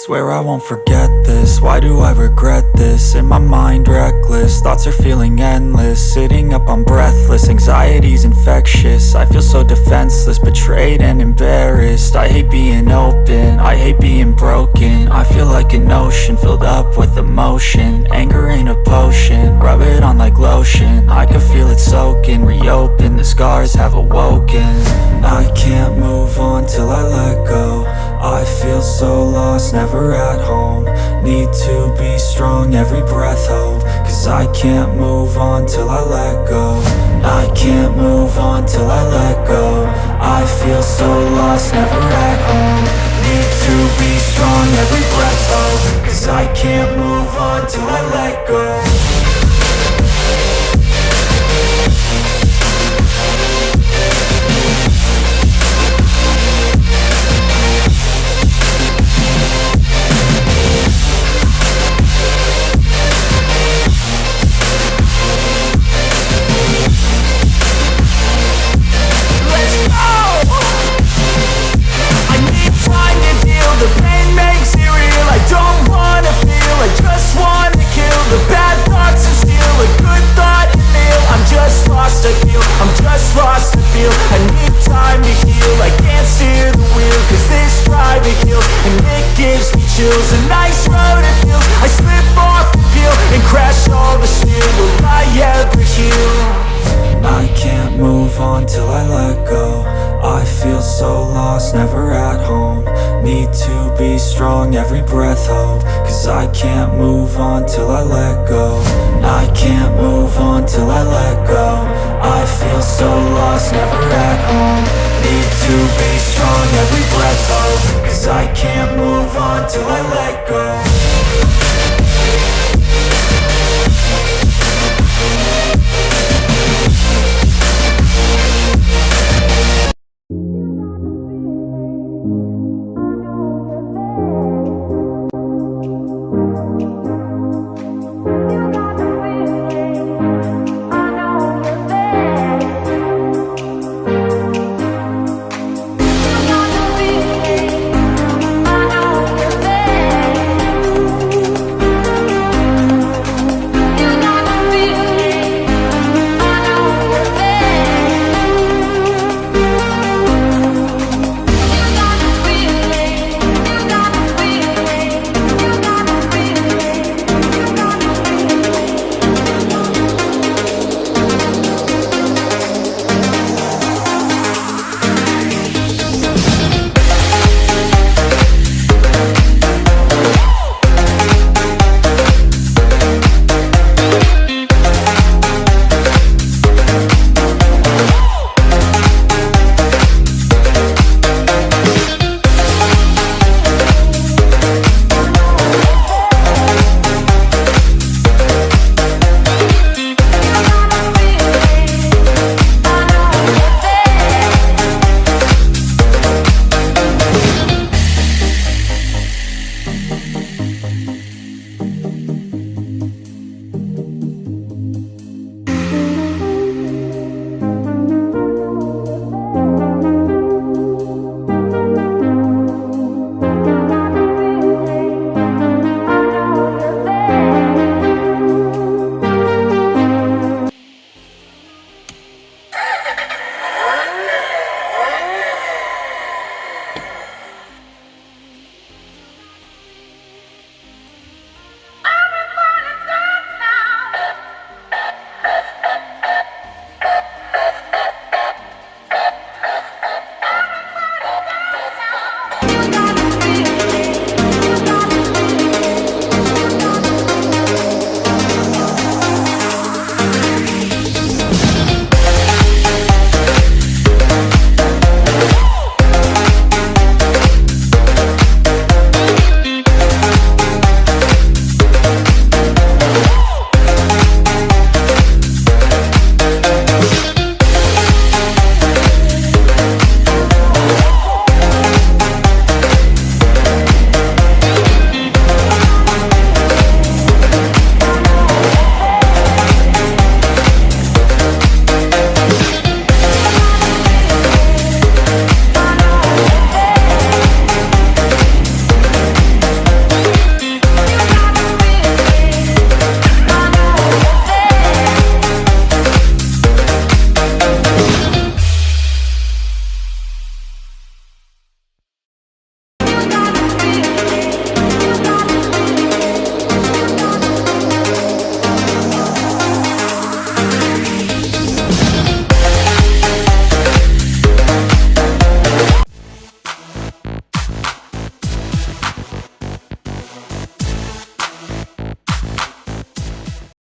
Swear I won't forget this, why do I regret this? In my mind reckless, thoughts are feeling endless. Sitting up I'm breathless, anxiety's infectious. I feel so defenseless, betrayed and embarrassed. I hate being open, I hate being broken. I feel like an ocean filled up with emotion. Anger ain't a potion, rub it on like lotion. I can feel it soaking, reopen, the scars have awoken. I can't move on till I let go. I feel so lost, never at home. Need to be strong, every breath hope. Cause I can't move on till I let go. I can't move on till I let go. I feel so lost, never at home. Need to be strong, every breath hope. Cause I can't move on till I let go. chills, a nice road to feel. I slip off the peel and crash all the steel. Will I ever heal? I can't move on till I let go. I feel so lost, never at home. Need to be strong, every breath hope. Cause I can't move on till I let go. I can't move on till I let go. I feel so lost, never at home. Need to be strong, every breath hope. Cause